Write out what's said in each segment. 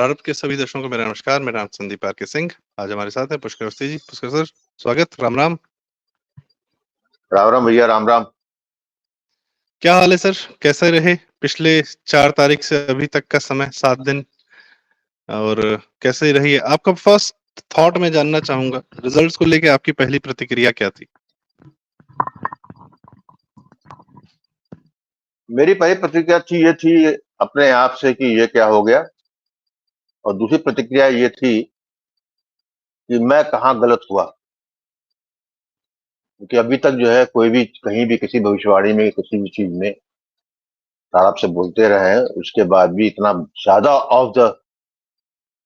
प्रारंभ के सभी दर्शकों को मेरा नमस्कार। मेरा नाम संदीप आर के सिंह। आज हमारे साथ हैं पुष्कर अवस्थी जी। पुष्कर सर, स्वागत। राम राम। राम राम भैया, राम राम। क्या हाल है सर? कैसे रहे पिछले 4 तारीख से अभी तक का समय, 7 दिन, और कैसे रही है आपका फर्स्ट थॉट? मैं जानना चाहूंगा रिजल्ट्स को लेके आपकी पहली प्रतिक्रिया क्या थी? मेरी पहली प्रतिक्रिया ये थी अपने आप से कि ये क्या हो गया, और दूसरी प्रतिक्रिया ये थी कि मैं कहाँ गलत हुआ, क्योंकि अभी तक जो है कोई भी कहीं भी किसी भविष्यवाणी में किसी भी चीज में आप से बोलते रहे हैं, उसके बाद भी इतना ज्यादा ऑफ द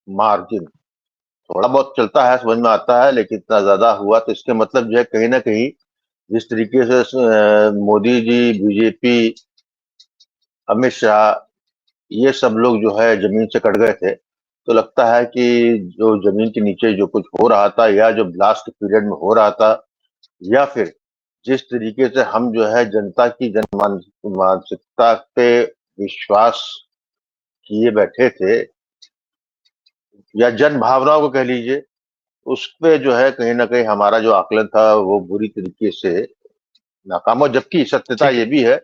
मार्जिन थोड़ा बहुत चलता है, समझ में आता है, लेकिन इतना ज्यादा हुआ तो इसके मतलब जो है कहीं ना कहीं जिस तरीके से मोदी जी, बीजेपी, अमित शाह, ये सब लोग जो है जमीन से कट गए थे, तो लगता है कि जो जमीन के नीचे जो कुछ हो रहा था या जो लास्ट पीरियड में हो रहा था, या फिर जिस तरीके से हम जो है जनता की मानसिकता पे विश्वास किए बैठे थे, या जन भावनाओं को कह लीजिए, उस पे जो है कहीं ना कहीं हमारा जो आकलन था वो बुरी तरीके से नाकाम हुआ। जबकि सत्यता ठीक ये है। भी है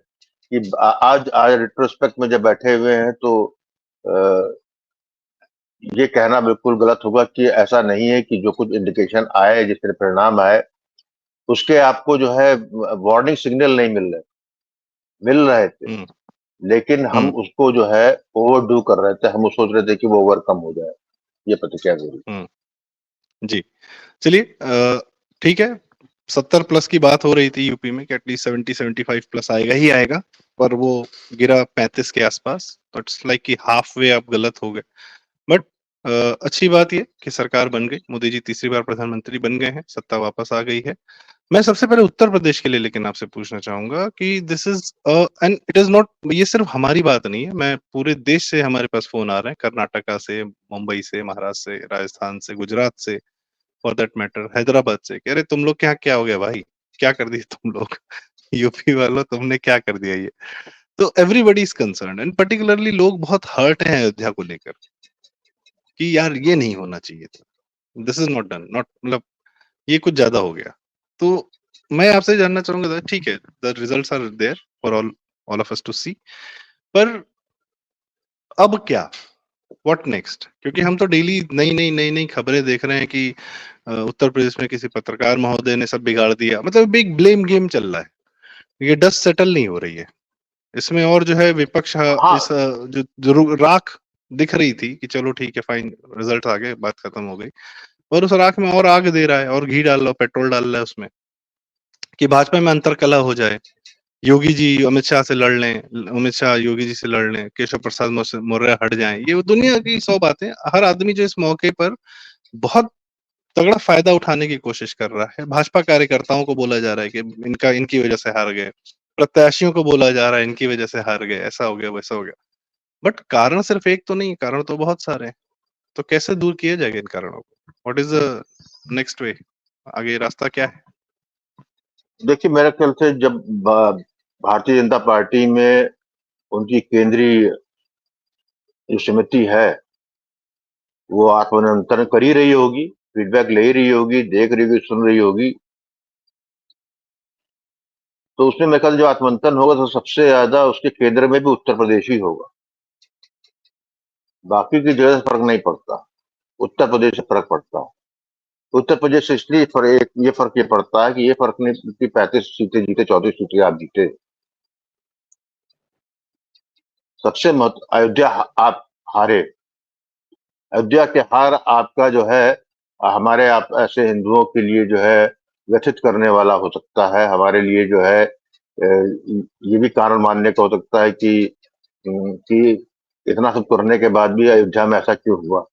कि आज आज रिट्रोस्पेक्ट में जब बैठे हुए हैं तो ये कहना बिल्कुल गलत होगा कि ऐसा नहीं है कि जो कुछ इंडिकेशन आए, जिस तरह परिणाम आए, उसके आपको जो है वार्निंग सिग्नल नहीं मिल रहे थे, हम्म। लेकिन हम हम्म। उसको जो है ओवरडू कर रहे थे। हम सोच रहे थे कि वो ओवरकम हो जाए। ये प्रतिक्रिया मेरी। हम्म। जी, चलिए, ठीक है। 70 प्लस की बात हो रही थी यूपी में कि एटलीस्ट 70-75 प्लस आएगा ही आएगा, पर वो गिरा 35 के आसपास। तो इट्स लाइक कि हाफ वे आप गलत हो गए। बट अच्छी बात ये कि सरकार बन गई, मोदी जी तीसरी बार प्रधानमंत्री बन गए हैं, सत्ता वापस आ गई है। मैं सबसे पहले उत्तर प्रदेश के लिए लेकिन आपसे पूछना चाहूंगा कि this is and it is not, ये सिर्फ हमारी बात नहीं है, मैं पूरे देश से हमारे पास फोन आ रहे हैं, कर्नाटका से, मुंबई से, महाराष्ट्र से, राजस्थान से, गुजरात से, फॉर दैट मैटर हैदराबाद से, कह रहे तुम लोग के यहाँ क्या हो गया भाई, क्या कर दिए तुम लोग यूपी वालों, तुमने क्या कर दिया ये। तो everybody is concern and particularly लोग बहुत हर्ट हैं अयोध्या को लेकर कि यार ये नहीं होना चाहिए था, this is not done, not, मतलब ये कुछ ज्यादा हो गया। तो मैं आपसे जानना चाहूंगा, ठीक है, the results are there for all of us to see, पर अब क्या, व्हाट नेक्स्ट? क्योंकि हम तो डेली नई नई नई नई खबरें देख रहे हैं कि उत्तर प्रदेश में किसी पत्रकार महोदय ने सब बिगाड़ दिया, मतलब बिग ब्लेम गेम चल रहा है, ये डस्ट सेटल नहीं हो रही है इसमें। और जो है विपक्ष इस हाँ, जो राख दिख रही थी कि चलो ठीक है फाइन, रिजल्ट आ गए, बात खत्म हो गई, और उस राख में और आग दे रहा है और घी डाल रहा है, पेट्रोल डाल रहा है उसमें, कि भाजपा में अंतर कलह हो जाए, योगी जी अमित शाह से लड़ लें, अमित शाह योगी जी से लड़ लें, केशव प्रसाद मौर्य हट जाएं। ये दुनिया की 100 बातें, हर आदमी जो इस मौके पर बहुत तगड़ा फायदा उठाने की कोशिश कर रहा है। भाजपा कार्यकर्ताओं को बोला जा रहा है कि इनका इनकी वजह से हार गए, प्रत्याशियों को बोला जा रहा है इनकी वजह से हार गए, ऐसा हो गया वैसा हो गया। बट कारण सिर्फ एक तो नहीं, कारण तो बहुत सारे हैं। तो कैसे दूर किया जाएगा इन कारणों को? व्हाट इज द नेक्स्ट वे? आगे रास्ता क्या है? देखिए, मेरे ख्याल से जब भारतीय जनता पार्टी में उनकी केंद्रीय जो समिति है वो आत्मनियंत्रण कर ही रही होगी, फीडबैक ले ही रही होगी, देख रही होगी, सुन रही होगी, तो उसमें मेरे ख्याल जो आत्मंथन होगा तो सबसे ज्यादा उसके केंद्र में भी उत्तर प्रदेश ही होगा। बाकी की जगह से फर्क नहीं पड़ता, उत्तर प्रदेश से फर्क पड़ता है। उत्तर प्रदेश से इसलिए ये फर्क ये पड़ता है कि ये फर्क नहीं कि 35 सीटें जीते, 34 सीटें आप जीते। सबसे महत्व अयोध्या आप हारे। अयोध्या के हार आपका जो है हमारे आप ऐसे हिंदुओं के लिए जो है व्यथित करने वाला हो सकता है। हमारे लिए जो है ये भी कारण मानने का हो सकता है कि इतना सब करने के बाद भी अयोध्या में ऐसा क्यों हुआ।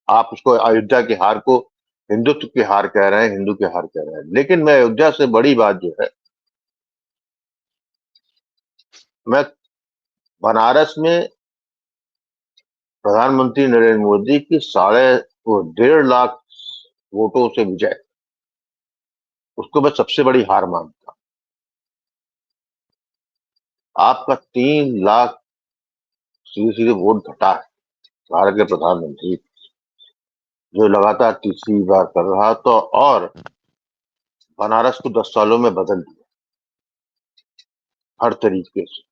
आप उसको अयोध्या की हार को हिंदुत्व की हार कह रहे हैं, हिंदू की हार कह रहे हैं, लेकिन मैं अयोध्या से बड़ी बात जो है, मैं बनारस में प्रधानमंत्री नरेंद्र मोदी की 1.5 लाख वोटों से विजय, उसको मैं सबसे बड़ी हार मानता। आपका 3 लाख सीधे सीधे वोट घटा है भारत के प्रधानमंत्री, जो लगातार तीसरी बार कर रहा, तो और बनारस को 10 सालों में बदल दिया हर तरीके से।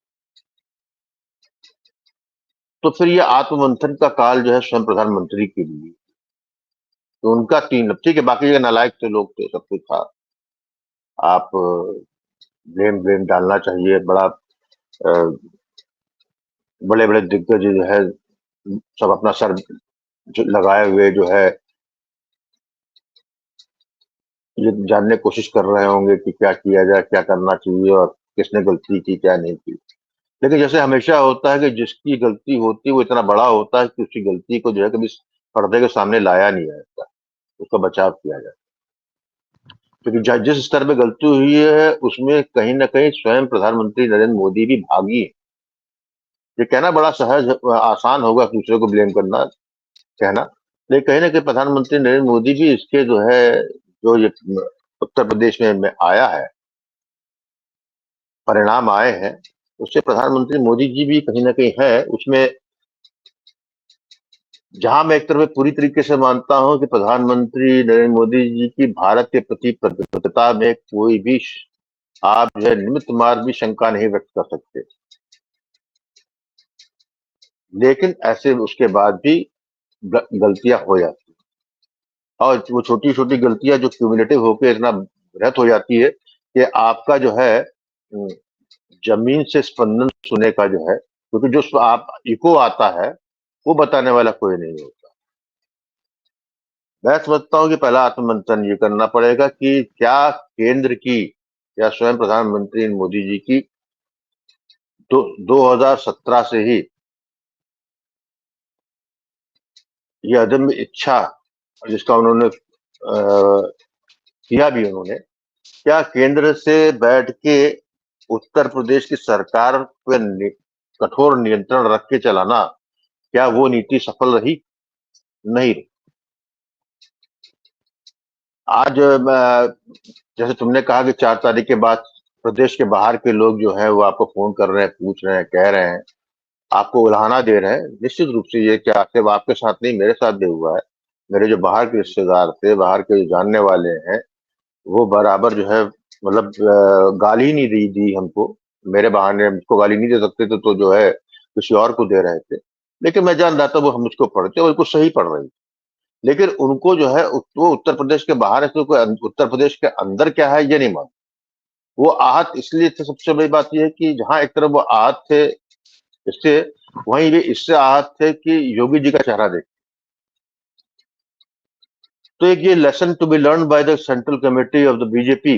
तो फिर ये आत्ममंथन का काल जो है स्वयं प्रधानमंत्री के लिए, तो उनका 3, ठीक है, बाकी जगह नालायक थे लोग, थे, सब कुछ था। आप ब्लेम ब्लेम डालना चाहिए, बड़े बड़े दिग्गज जो है सब अपना सर लगाए हुए जो है ये जानने की कोशिश कर रहे होंगे कि क्या किया जाए, क्या करना चाहिए और किसने गलती की, क्या नहीं की। लेकिन जैसे हमेशा होता है कि जिसकी गलती होती है वो इतना बड़ा होता है कि उसकी गलती को जो है कभी पर्दे के सामने लाया नहीं जाता, उसका बचाव किया जाता। क्योंकि जिस स्तर पे गलती हुई है उसमें कहीं ना कहीं स्वयं प्रधानमंत्री नरेंद्र मोदी भी भागी है। ये कहना बड़ा सहज आसान होगा दूसरे को ब्लेम करना, कहना, लेकिन कहीं ना कहीं प्रधानमंत्री नरेंद्र मोदी भी इसके जो है, जो ये उत्तर प्रदेश में आया है, परिणाम आए हैं, उससे प्रधानमंत्री मोदी जी भी कहीं ना कहीं है उसमें। जहां मैं एक तरफ पूरी तरीके से मानता हूं कि प्रधानमंत्री नरेंद्र मोदी जी की भारत के प्रति प्रतिबद्धता में कोई भी आप जो है निमित्त मात्र भी शंका नहीं व्यक्त कर सकते, लेकिन ऐसे उसके बाद भी गलतियां हो जाती हैं, और वो छोटी छोटी गलतियां जो क्यूमुलेटिव होकर इतना वृहत हो जाती है कि आपका जो है जमीन से स्पंदन सुनने का जो है, क्योंकि जो आप इको आता है वो बताने वाला कोई नहीं होता। मैं समझता हूँ कि पहला आत्ममंथन ये करना पड़ेगा कि क्या केंद्र की या स्वयं प्रधानमंत्री मोदी जी की 2017 से ही ये अदम्य इच्छा, जिसका उन्होंने किया भी उन्होंने, क्या केंद्र से बैठ के उत्तर प्रदेश की सरकार पे कठोर नियंत्रण रख के चलाना, क्या वो नीति सफल रही? नहीं रही। आज जैसे तुमने कहा कि 4 तारीख के बाद प्रदेश के बाहर के लोग जो है वो आपको फोन कर रहे हैं, पूछ रहे हैं, कह रहे हैं, आपको उलाहना दे रहे हैं। निश्चित रूप से ये क्या सिर्फ आपके साथ नहीं, मेरे साथ भी हुआ है। मेरे जो बाहर के रिश्तेदार थे, बाहर के जो जानने वाले हैं, वो बराबर जो है मतलब गाली नहीं दी हमको। मेरे बहाने हमको गाली नहीं दे सकते थे तो जो है किसी और को दे रहे थे, लेकिन मैं जान रहा था वो हम मुझको पढ़ते और बिल्कुल सही पढ़ रही। लेकिन उनको जो है वो उत्तर प्रदेश के बाहर है, तो कोई उत्तर प्रदेश के अंदर क्या है ये नहीं मालूम। वो आहत इसलिए थे, सबसे बड़ी बात यह है कि जहां एक तरफ वो आहत थे इससे, वहीं भी इससे आहत थे कि योगी जी का चेहरा देख। तो एक ये lesson to be learn by the central committee of the BJP,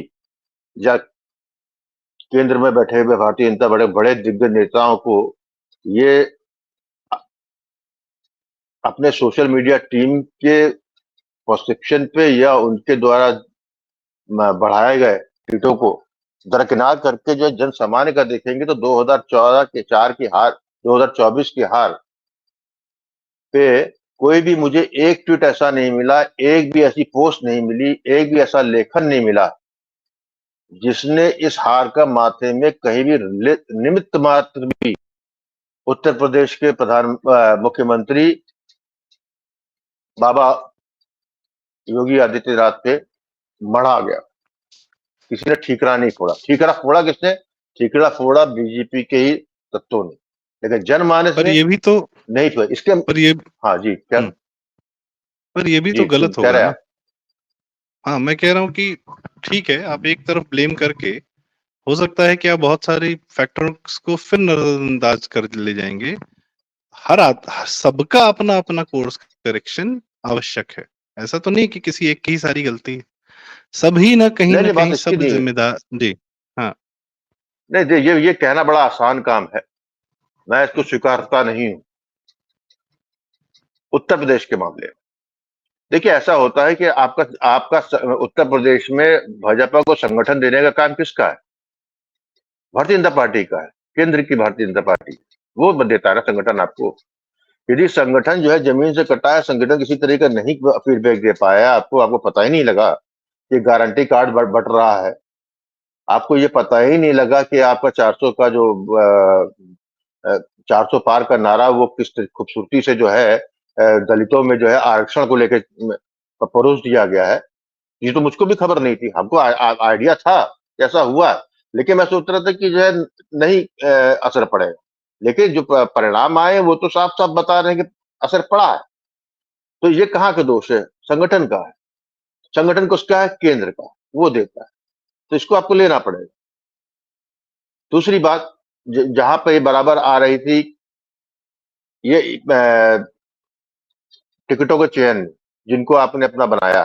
या केंद्र में बैठे हुए भारतीय जनता बड़े बड़े दिग्गज नेताओं को ये अपने सोशल मीडिया टीम के प्रशिक्षण पे या उनके द्वारा बढ़ाए गए ट्वीटों को दरकिनार करके जो जन सामान्य का देखेंगे तो 2014 के 4 की हार, 2024 की हार पे कोई भी मुझे एक ट्वीट ऐसा नहीं मिला, एक भी ऐसी पोस्ट नहीं मिली, एक भी ऐसा लेखन नहीं मिला जिसने इस हार का माथे में कहीं भी निमित्त मात्र भी उत्तर प्रदेश के मुख्यमंत्री बाबा योगी आदित्यनाथ पे मढ़ा गया। किसी ने ठीकरा नहीं फोड़ा। ठीकरा फोड़ा किसने? ठीकरा फोड़ा बीजेपी के ही तत्वों ने, लेकिन जनमानस पर ने ये भी तो नहीं फोड़ा। इसके पर ये हाँ जी, क्या? पर ये भी जी तो तुम गलत कह होगा रहे ना। हैं? हाँ, मैं कह रहा हूँ कि ठीक है, आप एक तरफ ब्लेम करके हो सकता है कि आप बहुत सारे फैक्टर्स को फिर नजरअंदाज कर ले जाएंगे। सबका अपना अपना कोर्स करेक्शन आवश्यक है। ऐसा तो नहीं कि किसी एक की ही सारी गलती है, सभी नहीं ना नहीं, बात कहीं इसकी सब नहीं है। जिम्मेदार। जी हाँ। नहीं, ये कहना बड़ा आसान काम है, मैं इसको स्वीकारता नहीं हूं। उत्तर प्रदेश के मामले में देखिए ऐसा होता है कि आपका आपका उत्तर प्रदेश में भाजपा को संगठन देने का काम किसका है? भारतीय जनता पार्टी का है। केंद्र की भारतीय जनता पार्टी वो देता है ना संगठन आपको। यदि संगठन जो है जमीन से कटा है, संगठन किसी तरह का नहीं फीडबैक दे पाया आपको, आपको पता ही नहीं लगा कि गारंटी कार्ड बट रहा है, आपको ये पता ही नहीं लगा कि आपका 400 का जो 400 पार का नारा वो किस खूबसूरती से जो है दलितों में जो है आरक्षण को लेके परोस दिया गया है, ये तो मुझको भी खबर नहीं थी। हमको आइडिया था कि ऐसा हुआ, लेकिन मैं सोच रहा था कि जो है नहीं असर पड़ेगा। लेकिन जो परिणाम आए वो तो साफ-साफ बता रहे हैं कि असर पड़ा है। तो ये कहाँ का दोष है? संगठन का है। संगठन किसका है? केंद्र का, वो देता है। तो इसको आपको लेना पड़ेगा। दूसरी बात, जहां पे बराबर आ रही थी ये टिकटों का चयन, जिनको आपने अपना बनाया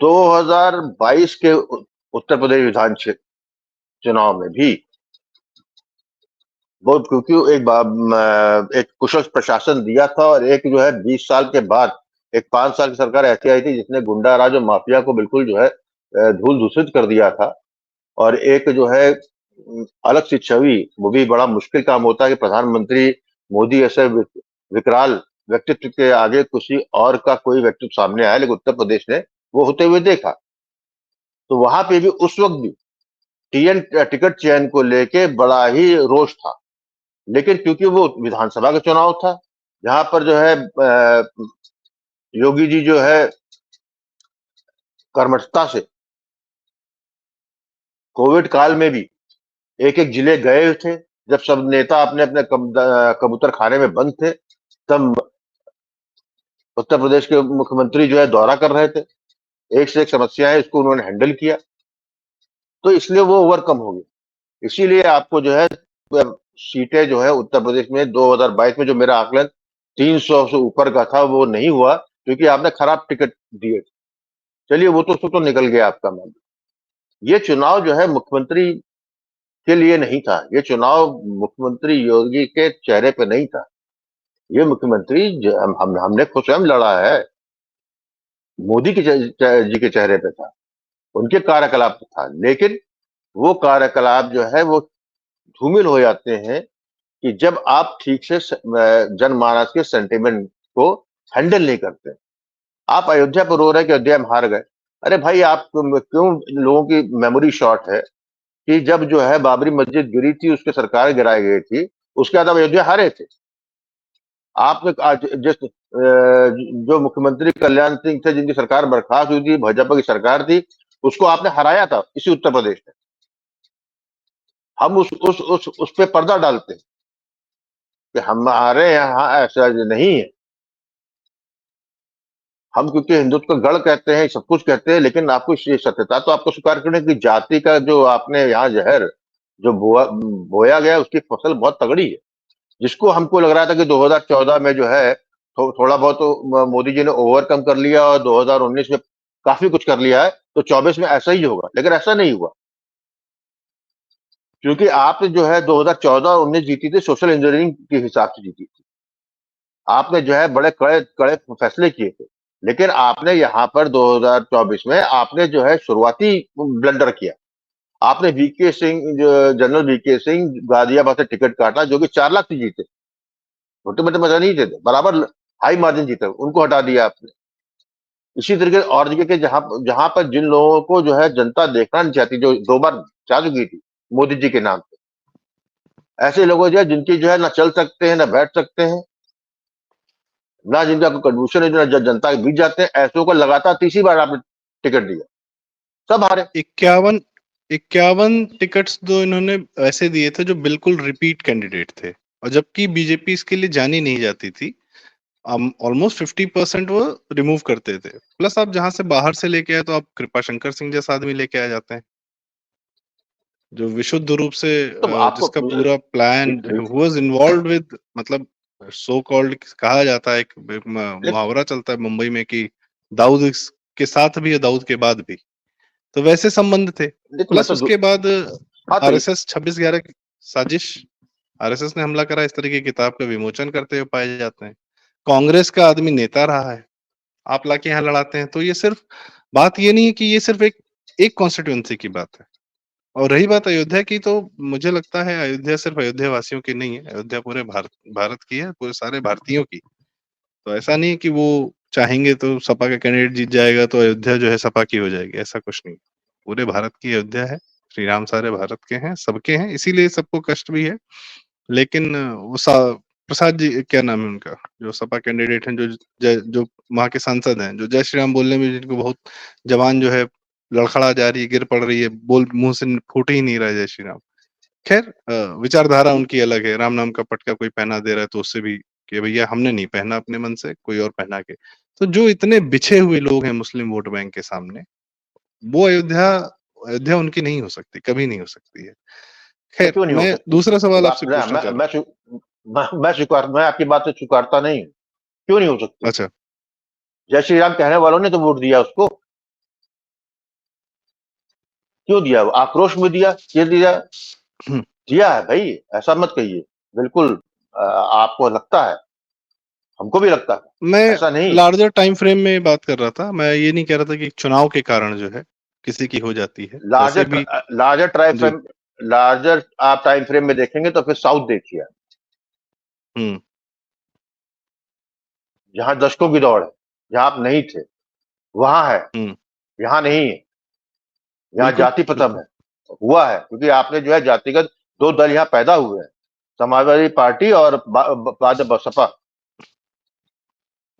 2022 के उत्तर प्रदेश विधान क्षेत्र चुनाव में भी बहुत, क्योंकि एक कुशल प्रशासन दिया था, और एक जो है 20 साल के बाद एक 5 साल की सरकार ऐसी आई थी जिसने गुंडा राज और माफिया को बिल्कुल जो है धूल दूषित कर दिया था। और एक जो है अलग सी छवि, वो भी बड़ा मुश्किल काम होता है कि प्रधानमंत्री मोदी ऐसे विकराल व्यक्तित्व के आगे किसी और का कोई व्यक्तित्व सामने आया, लेकिन उत्तर प्रदेश ने वो होते हुए देखा। तो वहां पे भी उस वक्त भी टिकट चयन को लेके बड़ा ही रोष था। लेकिन क्योंकि वो विधानसभा का चुनाव था, जहां पर जो है योगी जी जो है कर्मठता से कोविड काल में भी एक-एक जिले गए थे, जब सब नेता अपने-अपने कबूतर खाने में बंद थे, तब उत्तर प्रदेश के मुख्यमंत्री जो है दौरा कर रहे थे। एक से एक समस्याएं, इसको उन्होंने हैंडल किया, तो इसलिए वो ओवरकम हो गया। इसीलिए आपको जो है सीटें जो है उत्तर प्रदेश में 2022 में जो मेरा आकलन 300 से ऊपर का था, वो नहीं हुआ क्योंकि आपने खराब टिकट दिए। चलिए वो तो निकल गया आपका मामला। ये चुनाव जो है मुख्यमंत्री के लिए नहीं था, ये चुनाव मुख्यमंत्री योगी के चेहरे पे नहीं था। ये मुख्यमंत्री हमने खुद स्वयं लड़ा है, मोदी के जी के चेहरे पे था, उनके कार्यकलाप पे था। लेकिन वो कार्यकलाप जो है वो धूमिल हो जाते हैं कि जब आप ठीक से जनमानस के सेंटिमेंट को हैंडल नहीं करते। आप अयोध्या पर रो रहे हैं कि अयोध्या में हार गए। अरे भाई, आप क्यों लोगों की मेमोरी शॉर्ट है कि जब जो है बाबरी मस्जिद गिरी थी, उसकी सरकार गिराई गई थी, उसके बाद आप अयोध्या हारे थे। आपने आज जो मुख्यमंत्री कल्याण सिंह थे, जिनकी सरकार बर्खास्त हुई थी, भाजपा की सरकार थी, उसको आपने हराया था इसी उत्तर प्रदेश में। हम उस पे पर्दा डालते हैं कि हमारे यहाँ ऐसा नहीं है। हम क्योंकि हिंदुत्व का गढ़ कहते हैं, सब कुछ कहते हैं, लेकिन आपको ये सत्यता तो आपको स्वीकार करने की, जाति का जो आपने यहाँ जहर जो बोया गया, उसकी फसल बहुत तगड़ी है। जिसको हमको लग रहा था कि 2014 में जो है थोड़ा बहुत तो मोदी जी ने ओवरकम कर लिया और 2019 में काफी कुछ कर लिया है, तो 24 में ऐसा ही होगा, लेकिन ऐसा नहीं हुआ। क्योंकि आपने जो है 2014 और 19 जीती थी सोशल इंजीनियरिंग के हिसाब से जीती थी। आपने जो है बड़े कड़े कड़े फैसले किए थे, लेकिन आपने यहाँ पर 2024 में आपने जो है शुरुआती ब्लंडर किया। आपने VK Singh, general VK Singh Ghaziabad से टिकट काटा, जो कि 4 लाख से जीते, छोटे मोटे मजा नहीं देते, बराबर हाई मार्जिन जीते, उनको हटा दिया आपने। इसी तरीके और जगह के जहां जहां पर जिन लोगों को जो है जनता देखना नहीं चाहती, जो 2 बार जा चुकी थी मोदी जी के नाम पे, ऐसे लोगों जो है जिनकी जो है ना चल सकते हैं, ना बैठ सकते हैं, ना जिनका कोई कंट्रीब्यूशन है, जो जनता के बीच जाते हैं, ऐसों को लगातार तीसरी बार आपने टिकट दिया, सब हारे। 51 टिकट्स तो इन्होंने ऐसे दिए थे जो बिल्कुल रिपीट कैंडिडेट थे, और जबकि बीजेपी इसके लिए जानी नहीं जाती थी। ऑलमोस्ट 50% वो रिमूव करते थे। प्लस आप जहां से बाहर से लेके आए, तो आप कृपा शंकर सिंह जैसा आदमी लेके आ जाते हैं, जो विशुद्ध रूप से तो आपको जिसका पूरा प्लान वाज इन्वॉल्व्ड विद, मतलब सो कॉल्ड कहा जाता है, एक मुहावरा चलता है मुंबई में कि दाऊद के साथ भी है, दाऊद के बाद भी, तो वैसे संबंध थे। देखो मैं प्लस तो उसके बाद हाँ, तो आरएसएस 26/11 की साजिश, आरएसएस ने हमला करा, इस तरह की किताब का विमोचन करते हुए पाए जाते हैं। कांग्रेस का आदमी नेता रहा है, आप लाके यहाँ लड़ाते हैं। तो ये सिर्फ बात ये नहीं है कि ये सिर्फ एक कॉन्स्टिट्यूएंसी की बात है। और रही बात अयोध्या की, तो मुझे लगता है अयोध्या सिर्फ अयोध्या वासियों की नहीं है, अयोध्या पूरे भारत की है, पूरे सारे भारतीयों की। तो ऐसा नहीं है कि वो चाहेंगे तो सपा का कैंडिडेट जीत जाएगा तो अयोध्या जो है सपा की हो जाएगी, ऐसा कुछ नहीं। पूरे भारत की अयोध्या है, श्री राम सारे भारत के हैं, सबके हैं, इसीलिए सबको कष्ट भी है। लेकिन वो प्रसाद जी, क्या नाम है उनका, जो सपा कैंडिडेट हैं, जो वहां के सांसद हैं, जो जय श्री राम बोलने में जिनको बहुत जवान जो है लड़खड़ा जा रही है, गिर पड़ रही है, बोल मुंह से फूट ही नहीं रहा है जय श्री राम। खैर, विचारधारा उनकी अलग है। राम नाम का पटका कोई पहना दे रहा है तो उससे भी कि भैया हमने नहीं पहना अपने मन से, कोई और पहना के। तो जो इतने बिछे हुए लोग हैं मुस्लिम वोट बैंक के सामने, वो अयोध्या अयोध्या उनकी नहीं हो सकती, कभी नहीं हो सकती है। खैर, क्यों नहीं हो मैं सकती? दूसरा सवाल बात आपसे पूछना चाह रहा मैं आपकी बात से स्वीकारता नहीं हूं। क्यों नहीं हो सकती? हूँ। अच्छा। जय श्री राम कहने वालों ने तो वोट दिया उसको। क्यों दिया? आक्रोश में दिया, ये दिया, हम्म, दिया है भाई, ऐसा मत कहिए। बिल्कुल आपको लगता है, हमको भी लगता मैं है, ऐसा नहीं। लार्जर टाइम फ्रेम में बात कर रहा था। मैं ये नहीं कह रहा था कि चुनाव के कारण जो है किसी की हो जाती है, वैसे लार्जर भी। लार्जर टाइम जी। फ्रेम लार्जर आप टाइम फ्रेम में देखेंगे तो फिर साउथ देखिए, हम्म। जहां दशकों की दौड़ है, जहां आप नहीं थे, वहां है, हम्म। यहां नहीं है। यहाँ बिल्कुल, जाति खत्म बिल्कुल। है, हुआ है, क्योंकि आपने जो है जातिगत दो दल यहाँ पैदा हुए हैं, समाजवादी पार्टी और भाजपा बसपा।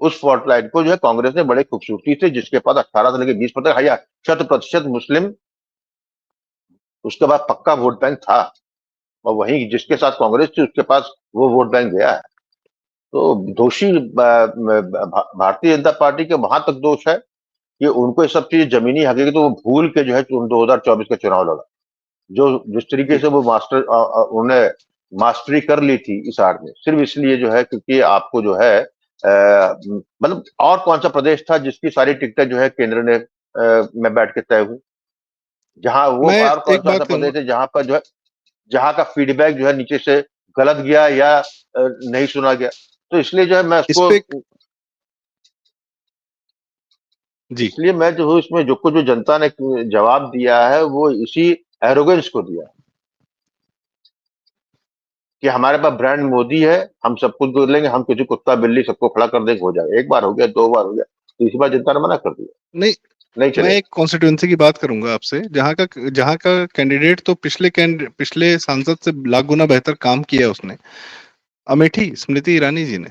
उस स्पॉटलाइट को जो है कांग्रेस ने बड़े खूबसूरती से, जिसके पास 18 से लेकर 20% है, 100% मुस्लिम, उसके बाद पक्का वोट बैंक था, और वहीं जिसके साथ कांग्रेस थी उसके पास वो वोट बैंक गया है। तो दोषी भारतीय जनता पार्टी के वहां तक दोष है कि उनको ये सब चीज जमीनी हकीकत तो वो भूल के जो है 2024 का चुनाव लड़ा। जो जिस तरीके जी। से वो उन्होंने मास्टरी कर ली थी इस आर्ट में, सिर्फ इसलिए जो है क्योंकि आपको जो है मतलब और कौन सा प्रदेश था जिसकी सारी टिकटें जो है केंद्र ने में बैठ के तय हुई? जहां वो मैं और कौन एक सा ऐसा बात कहूंगा प्रदेश है जहां पर जो है, जहां का फीडबैक जो है नीचे से गलत गया या नहीं सुना गया? तो इसलिए जो है मैं इस उसको, पे। जी। इसलिए मैं जो हूँ इसमें जो कुछ जो जनता ने जवाब दिया है वो इसी एरोगेंस को दिया कि हमारे पास ब्रांड मोदी है, हम सब कुछ कर लेंगे, हम किसी कुत्ता बिल्ली सबको खड़ा कर देंगे, हो जाएगा। एक बार हो गया, दो बार हो गया, तीसरी बार जनता ने मना कर दिया, नहीं, नहीं मैं चलेगा। एक कॉन्स्टिट्यूंसी की बात करूंगा आपसे, जहां का कैंडिडेट तो पिछले सांसद से लाख गुना बेहतर काम किया है उसने। अमेठी स्मृति ईरानी जी ने,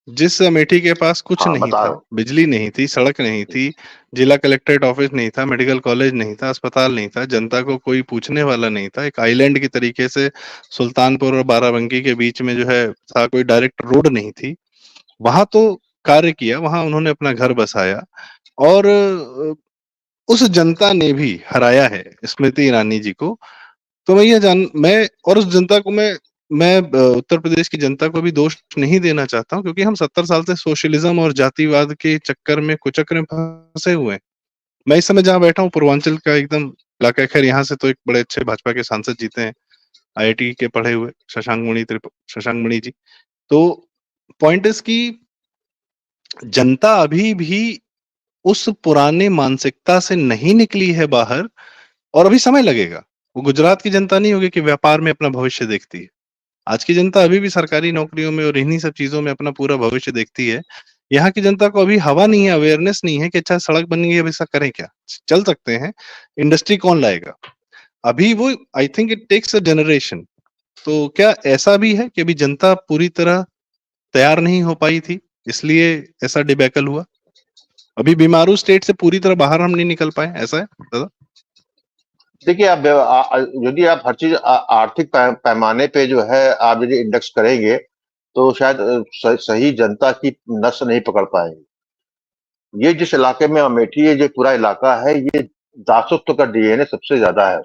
जिस अमेठी के पास कुछ हाँ, नहीं बता रहा था, हूँ। बिजली नहीं थी, सड़क नहीं थी, जिला कलेक्ट्रेट ऑफिस नहीं था, मेडिकल कॉलेज नहीं था, अस्पताल नहीं था, जनता को कोई पूछने वाला नहीं था, एक आइलैंड की तरीके से सुल्तानपुर और बाराबंकी के बीच में जो है था, कोई डायरेक्ट रोड नहीं थी। वहां तो कार्य किया, वहां उन्होंने अपना घर बसाया, और उस जनता ने भी हराया है स्मृति ईरानी जी को। तो मैं और उस जनता को मैं उत्तर प्रदेश की जनता को भी दोष नहीं देना चाहता हूँ, क्योंकि हम 70 साल से सोशलिज्म और जातिवाद के चक्कर में कुचक्र में फंसे हुए हैं। मैं इस समय जहाँ बैठा हूँ पूर्वांचल का एकदम इलाका है। खैर, यहाँ से तो एक बड़े अच्छे भाजपा के सांसद जीते हैं, आईआईटी के पढ़े हुए शशांक मणि जी। तो पॉइंट इज की जनता अभी भी उस पुराने मानसिकता से नहीं निकली है बाहर, और अभी समय लगेगा। वो गुजरात की जनता नहीं होगी कि व्यापार में अपना भविष्य देखती है। आज की जनता अभी भी सरकारी नौकरियों में और इन्हीं सब चीजों में अपना पूरा भविष्य देखती है। यहाँ की जनता को अभी हवा नहीं है, अवेयरनेस नहीं है कि अच्छा सड़क बन गई है, अब ऐसा करें क्या, चल सकते हैं, इंडस्ट्री कौन लाएगा। अभी वो, I think it takes a generation. तो क्या ऐसा भी है कि अभी जनता पूरी तरह तैयार नहीं हो पाई थी, इसलिए ऐसा डिबैकल हुआ? अभी बीमारू स्टेट से पूरी तरह बाहर हम नहीं निकल पाए, ऐसा है दादा? देखिए, आप यदि आप हर चीज आर्थिक पैमाने पे जो है आप यदि इंडेक्स करेंगे तो शायद सही जनता की नस नहीं पकड़ पाएंगे। ये जिस इलाके में अमेठी है, जो पूरा इलाका है, ये दासत्व का डीएनए सबसे ज्यादा है।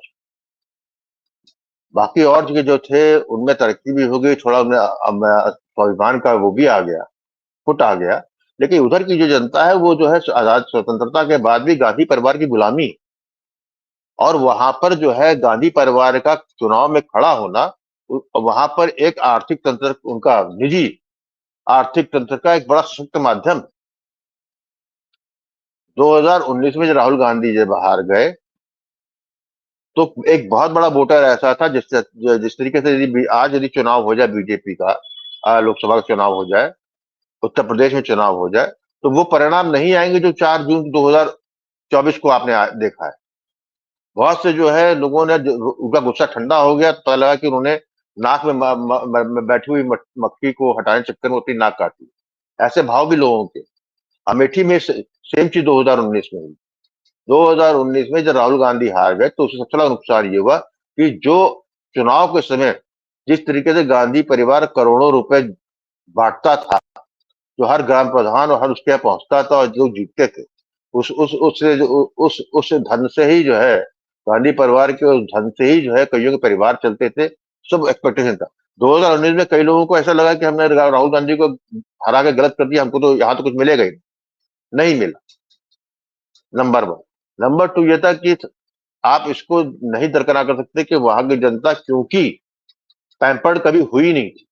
बाकी और जगह जो थे उनमें तरक्की भी हो गई, थोड़ा उनमें स्वाभिमान का वो भी आ गया, फुट आ गया। लेकिन उधर की जो जनता है वो जो है आजाद स्वतंत्रता के बाद भी गांधी परिवार की गुलामी, और वहां पर जो है गांधी परिवार का चुनाव में खड़ा होना, वहां पर एक आर्थिक तंत्र, उनका निजी आर्थिक तंत्र का एक बड़ा सशक्त माध्यम। 2019 में जब राहुल गांधी जी बाहर गए तो एक बहुत बड़ा वोटर ऐसा था जिस तरीके से यदि आज यदि चुनाव हो जाए बीजेपी का, लोकसभा का चुनाव हो जाए, उत्तर प्रदेश में चुनाव हो जाए, तो वो परिणाम नहीं आएंगे जो 4 जून 2024 को आपने देखा है। बहुत से जो है लोगों ने उनका गुस्सा ठंडा हो गया, तो पता लगा कि उन्होंने नाक में बैठी हुई मक्खी को हटाने के चक्कर में अपनी नाक काटी। ऐसे भाव भी लोगों के। अमेठी में सेम चीज 2019 में हुई। 2019 में जब राहुल गांधी हार गए तो उससे सबसे बड़ा नुकसान ये हुआ कि जो चुनाव के समय जिस तरीके से गांधी परिवार करोड़ों रुपए बांटता था, जो हर ग्राम प्रधान और हर उसके यहाँ पहुंचता था और जो जीतते थे, उस धन से ही जो है गांधी परिवार के उस धन से ही जो है कईयों के परिवार चलते थे। सब एक्सपेक्टेशन था। 2019 में कई लोगों को ऐसा लगा कि हमने राहुल गांधी को हरा के गलत कर दिया, हमको तो यहाँ तो कुछ मिलेगा ही नहीं मिला। नंबर 1। नंबर 2 ये था कि आप इसको नहीं दरकिनार कर सकते कि वहां की जनता क्योंकि पैम्पर्ड कभी हुई नहीं थी,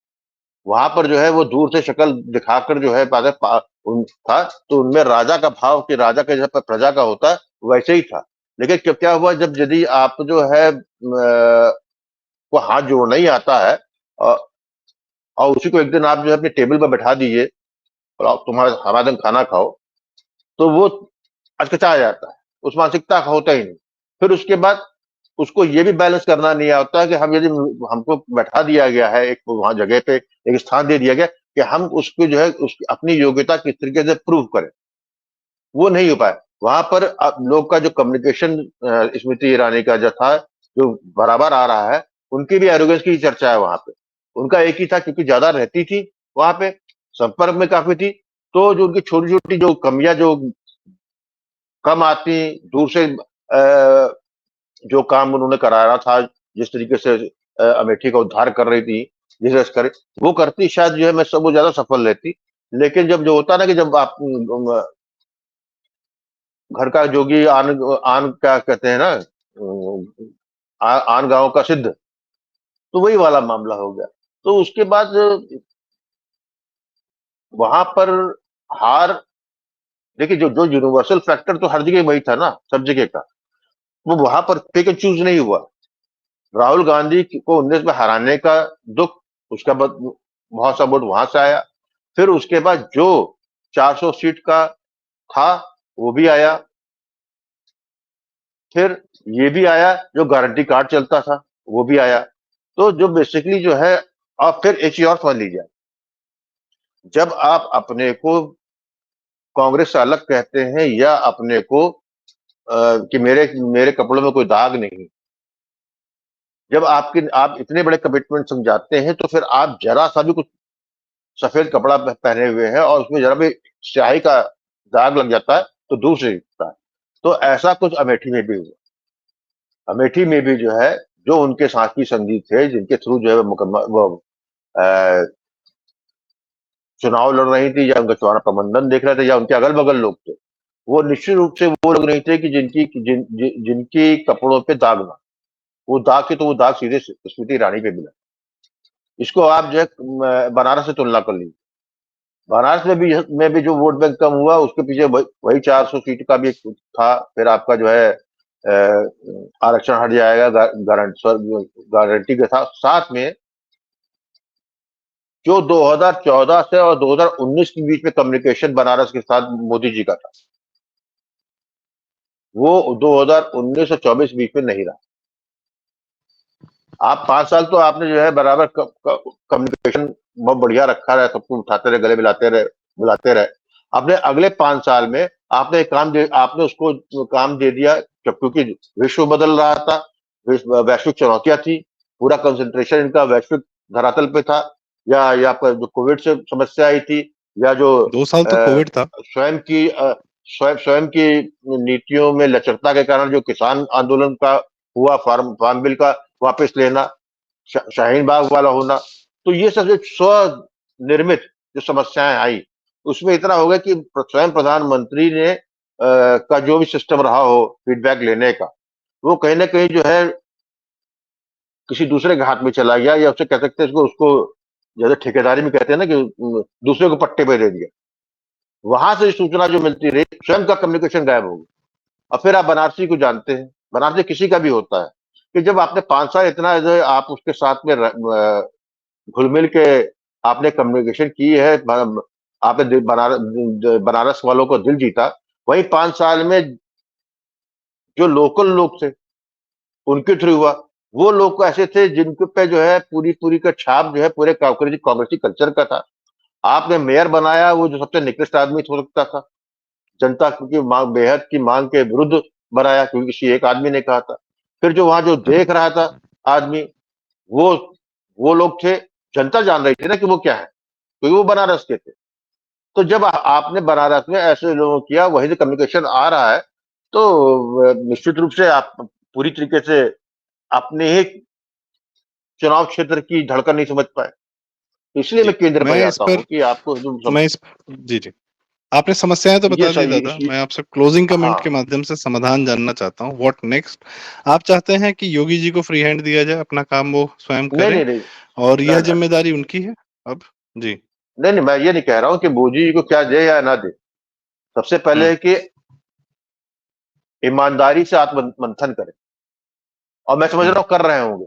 वहां पर जो है वो दूर से शक्ल दिखाकर जो है था, तो उनमें राजा का भाव कि राजा के जैसा प्रजा का होता है वैसे ही था। लेकिन क्या हुआ, जब यदि आप जो है को हाथ जोड़ना ही आता है और उसी को एक दिन आप जो है अपने टेबल पर बैठा दीजिए और आप हमारा दिन खाना खाओ, तो वो अचकचा जाता है, उस मानसिकता का होता ही नहीं। फिर उसके बाद उसको ये भी बैलेंस करना नहीं आता है कि हम यदि हमको बैठा दिया गया है एक वहां जगह पे, एक स्थान दे दिया गया कि हम उसको जो है उसकी अपनी योग्यता किस तरीके से प्रूव करें, वो नहीं हो पाए। वहां पर लोग का जो कम्युनिकेशन स्मृति ईरानी का जो था, जो बराबर आ रहा है, उनकी भी एरोगेंस की चर्चा है वहां पे। उनका एक ही था क्योंकि ज्यादा रहती थी वहां पे, संपर्क में काफी थी, तो जो उनकी छोटी छोटी जो कमियां जो कम आती, दूर से जो काम उन्होंने कराया था, जिस तरीके से अमेठी का उद्धार कर रही थी, जिस लश्कर वो करती शायद जो है मैं सब वो ज्यादा सफल रहती। लेकिन जब जो होता ना कि जब आप घर का जोगी आन आन क्या कहते हैं ना, आन गांव का सिद्ध, तो वही वाला मामला हो गया। तो उसके बाद वहां पर हार, देखिए जो जो यूनिवर्सल फैक्टर तो हर जगह वही था ना, सब जगह का, वो वहां पर पिक एंड चूज नहीं हुआ। राहुल गांधी को 19 में हराने का दुख, उसका बाद बहुत सा वोट वहां से आया। फिर उसके बाद जो 400 सीट का था वो भी आया। फिर ये भी आया जो गारंटी कार्ड चलता था, वो भी आया। तो जो बेसिकली जो है, आप फिर एक चीज और समझ लीजिए, जब आप अपने को कांग्रेस से अलग कहते हैं या अपने को कि मेरे मेरे कपड़ों में कोई दाग नहीं, जब आप इतने बड़े कमिटमेंट समझाते हैं तो फिर आप जरा सा भी कुछ सफेद कपड़ा पहने हुए हैं और उसमें जरा भी स्याही का दाग लग जाता है तो दूर से दिखता है। तो ऐसा कुछ अमेठी में भी हुआ। अमेठी में भी जो है, जो उनके साथी संगी थे जिनके थ्रू जो है वो अ, चुनाव लड़ रही थी या उनका चुनाव प्रबंधन देख रहे थे या उनके अगल बगल लोग थे, वो निश्चित रूप से वो लोग नहीं थे कि जिनकी कपड़ों पे दाग ना, वो दाग के तो वो दाग सीधे स्मृति ईरानी पे मिला। इसको आप जो है बनारस से तुलना कर लीजिए। बनारस में भी जो वोट बैंक कम हुआ उसके पीछे वही 400 सीट का भी एक था। फिर आपका जो है आरक्षण हट जाएगा गारंटी के साथ में, जो 2014 से और 2019 के बीच में कम्युनिकेशन बनारस के साथ मोदी जी का था, वो 2019 और 24 बीच में नहीं रहा। आप 5 साल तो आपने जो है बराबर कम्युनिकेशन बहुत बढ़िया रखा रहे, सबको उठाते रहे, गले मिलाते रहे, बुलाते रहे। आपने अगले 5 साल में आपने एक आपने उसको काम दे दिया, क्योंकि विश्व बदल रहा था, वैश्विक चुनौतियां थी, पूरा कंसंट्रेशन इनका वैश्विक धरातल पे था, या पर जो कोविड से समस्या आई थी, या जो 2 साल तो कोविड था। स्वयं की स्वयं की नीतियों में लचरता के कारण जो किसान आंदोलन का हुआ, फार्म बिल का वापस लेना, शाहीन बाग वाला होना, तो ये सब जो स्वनिर्मित जो समस्याएं आई, उसमें इतना हो गया कि स्वयं प्रधानमंत्री ने का जो भी सिस्टम रहा हो फीडबैक लेने का, वो कहीं ना कहीं जो है किसी दूसरे के हाथ में चला गया, या उससे कह सकते हैं उसको जैसे ठेकेदारी में कहते हैं ना कि दूसरे को पट्टे पे दे दिया। वहां से सूचना जो मिलती रही, स्वयं का कम्युनिकेशन गायब हो गया। और फिर आप बनारसी को जानते हैं, बनारसी किसी का भी होता है कि जब आपने 5 साल इतना जो है आप उसके साथ में घुल मिल के आपने कम्युनिकेशन की है, आपने बनारस वालों को दिल जीता, वही 5 साल में जो लोकल लोग थे उनके थ्रू हुआ। वो लोग ऐसे थे जिनके पे जो है पूरी का छाप जो है पूरे कांग्रेसी कल्चर का था। आपने मेयर बनाया वो जो सबसे निकृष्ट आदमी हो सकता था, जनता की मांग बेहद की मांग के विरुद्ध बनाया क्योंकि किसी एक आदमी ने कहा था। फिर जो वहां जो देख रहा था आदमी, वो वो लोग थे, जनता जान रही थी ना कि वो क्या है, क्योंकि वो बनारस के थे। तो जब आपने बनारस में ऐसे लोगों को किया, वही से कम्युनिकेशन आ रहा है, तो निश्चित रूप से आप पूरी तरीके से अपने ही चुनाव क्षेत्र की धड़कन नहीं समझ पाए। इसलिए मैं जी, केंद्र पर मैं इस जाता हूँ पर कि आपको जो सब मैं इस जी, जी। आपने समस्याएँ तो ये बता दी सही दादा, मैं आपसे इसी क्लोजिंग कमेंट के हाँ, माध्यम से समाधान जानना चाहता हूँ, व्हाट नेक्स्ट? आप चाहते हैं कि योगी जी को फ्री हैंड दिया जाए, अपना काम वो स्वयं नहीं, करें नहीं, नहीं, और ना, यह ना, ज़िम्मेदारी उनकी है अब? जी। नहीं, नहीं, मैं ये नहीं कह रहा हूँ कि मोदी जी को क्या दे या ना दे। सबसे पहले हुँ, है कि ईमानदारी से आत्म मंथन करें, और मैं समझ रहा हुँ, हूँ कर रहे होंगे।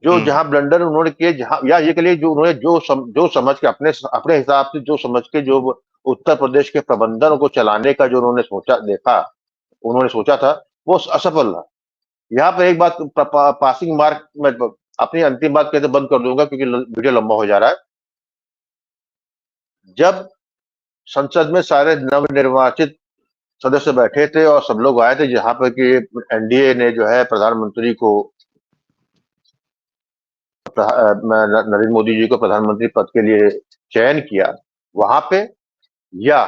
जो हुँ, जहाँ ब्लंडर उन्होंने किए, जहाँ या ये कह लिए जो उन्होंने जो समझ के अपने हिसाब से जो समझ के जो उत्तर प्रदेश के प्रबंधन को चलाने का जो उन्होंने उन्होंने सोचा था, वो असफल रहा। यहाँ पे एक बात पासिंग मार्क में अपनी अंतिम बात कहते बंद कर दूंगा क्योंकि वीडियो लंबा हो जा रहा है। जब संसद में सारे नवनिर्वाचित सदस्य बैठे थे और सब लोग आए थे, जहां पर कि एनडीए ने जो है प्रधानमंत्री को नरेंद्र मोदी जी को प्रधानमंत्री पद के लिए चयन किया, वहां पे, या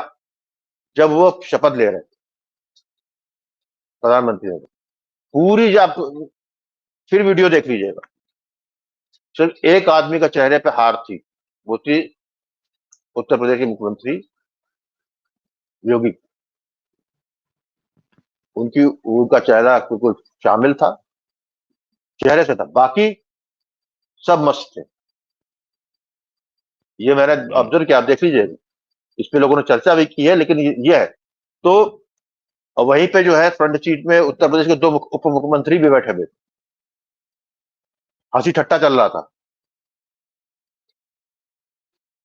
जब वो शपथ ले रहे थे प्रधानमंत्री ने, पूरी जो आप फिर वीडियो देख लीजिएगा, सिर्फ एक आदमी का चेहरे पे हार थी, वो थी उत्तर प्रदेश के मुख्यमंत्री योगी। उनका चेहरा बिल्कुल शामिल था, चेहरे से था, बाकी सब मस्त थे। ये मैंने हुँ, ऑब्जर्व किया, आप देख लीजिए, इस पे लोगों ने चर्चा भी की है, लेकिन ये है। तो वहीं पे जो है फ्रंट सीट में उत्तर प्रदेश के दो उप मुख्यमंत्री भी बैठे हुए, हंसी ठट्टा चल रहा था।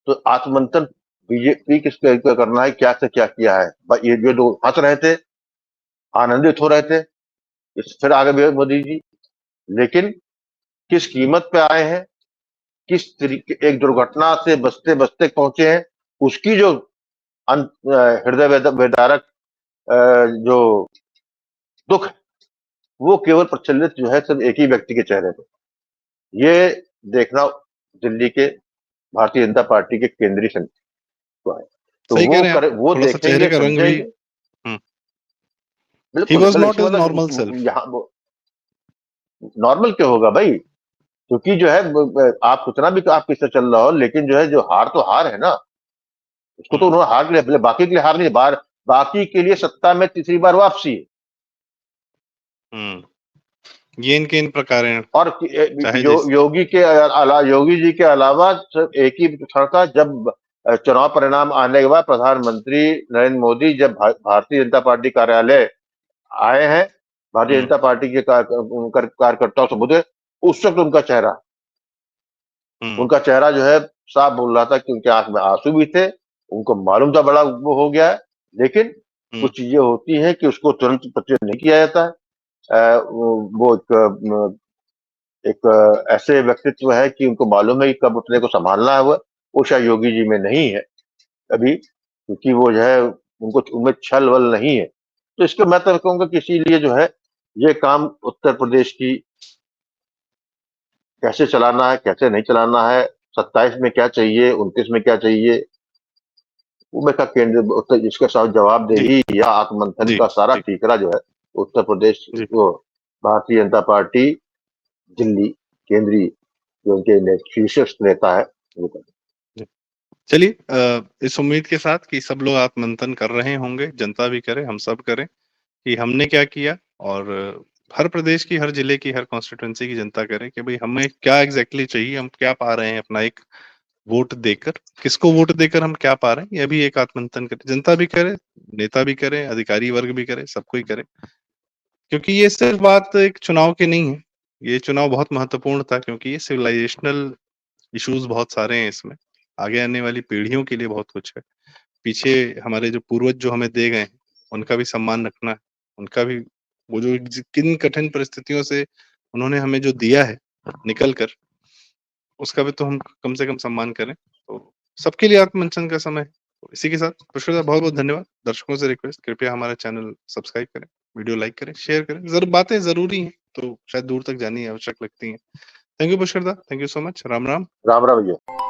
तो आत्मंथन बीजेपी किस तरीके का करना है, क्या से क्या किया है, ये दो हंस रहे थे, आनंदित हो रहे थे, फिर आगे भी मोदी जी, लेकिन किस कीमत पे आए हैं, किस तरीके एक दुर्घटना से बचते बचते पहुंचे हैं, उसकी जो हृदय वेदारक जो दुख है, वो केवल प्रचलित जो है सिर्फ एक ही व्यक्ति के चेहरे पे। ये देखना दिल्ली के भारतीय जनता पार्टी के केंद्रीय समिति को है। तो सही कह रहे हैं आप, वो थोड़ा-सा चेहरे देखेंगे, का रंग भी समझेंगे। हुँ, ही बिल्कुल, वाज़ मतलब नॉट इसका हिज़ नॉर्मल मतलब सेल्फ। यहाँ नॉर्मल क्यों होगा भाई? क्योंकि जो है आप कितना भी आप किससे चल रहा हो, लेकिन जो है जो हार तो हार है ना, उसको तो हुँ, उन्होंने हार के लिए, बाकी के लिए हार नहीं, बाकी के लिए सत्ता में तीसरी बार वापसी है। हुँ, ये इनके इन प्रकार हैं, और चाहे जिस योगी जी के अलावा सिर्फ एक ही क्षण था, जब चुनाव परिणाम आने के बाद प्रधानमंत्री नरेंद्र मोदी जब भारतीय जनता पार्टी कार्यालय आए हैं, भारतीय हुँ, जनता पार्टी के कार्यकर्ताओं से मुझे, उस वक्त हुँ, उनका चेहरा जो है साफ बोल रहा था कि उनके आंख में आंसू भी थे, उनको मालूम था बड़ा वो हो गया है, लेकिन हुँ, कुछ चीजें होती हैं कि उसको तुरंत प्रचारित नहीं किया जाता है। वो एक ऐसे व्यक्तित्व है कि उनको मालूम है कि कब अपने को संभालना है, वो शायद योगी जी में नहीं है अभी, क्योंकि वो जो है उनको उनमें छल वल नहीं है। तो इसको मैं तो कहूंगा कि इसीलिए जो है ये काम उत्तर प्रदेश की कैसे चलाना है, कैसे नहीं चलाना है, 27 में क्या चाहिए, 29 में क्या चाहिए, वो मैं का केंद्र इसके साथ जी, जवाबदेही या आत्ममंथन जी, का सारा जी, ठीकरा जो है उत्तर प्रदेश जी, वो भारतीय जनता पार्टी दिल्ली केंद्रीय जो उनके शीर्ष नेता है वो कर। जी। चलिए इस उम्मीद के साथ कि सब लोग आत्ममंथन कर रहे होंगे, जनता भी करे, हम सब करें कि हमने क्या किया और हर प्रदेश की, हर जिले की, हर कॉन्स्टिट्यूएंसी की जनता करे कि भई हमें क्या एग्ज़ैक्टली चाहिए, हम क्या पा रहे हैं अपना एक वोट देकर, किसको वोट देकर हम क्या पा रहे हैं, यह भी एक आत्ममंथन करे। जनता भी करे, नेता भी करे, अधिकारी वर्ग भी करे, सब कोई करे। क्योंकि ये सिर्फ़ बात एक चुनाव की नहीं है, ये चुनाव बहुत महत्वपूर्ण था क्योंकि ये सिविलाइज़ेशनल इश्यूज़ बहुत सारे हैं इसमें। आगे आने वाली पीढ़ियों के लिए बहुत कुछ है। पीछे हमारे जो पूर्वज जो हमें दे गए हैं, उनका भी सम्मान रखना है, उनका भी वो जो किन कठिन परिस्थितियों से उन्होंने हमें जो दिया है निकल कर, उसका भी तो हम कम से कम सम्मान करें। तो सबके लिए आत्ममंथन का समय है। तो इसी के साथ पुष्कर दा बहुत-बहुत धन्यवाद। दर्शकों से रिक्वेस्ट, कृपया हमारा चैनल सब्सक्राइब करें, वीडियो लाइक करें, शेयर करें। बातें ज़रूरी हैं, तो शायद दूर तक जानी आवश्यक लगती हैं। Thank you Pushkar da, thank you so much. राम-राम। राम राम भैया।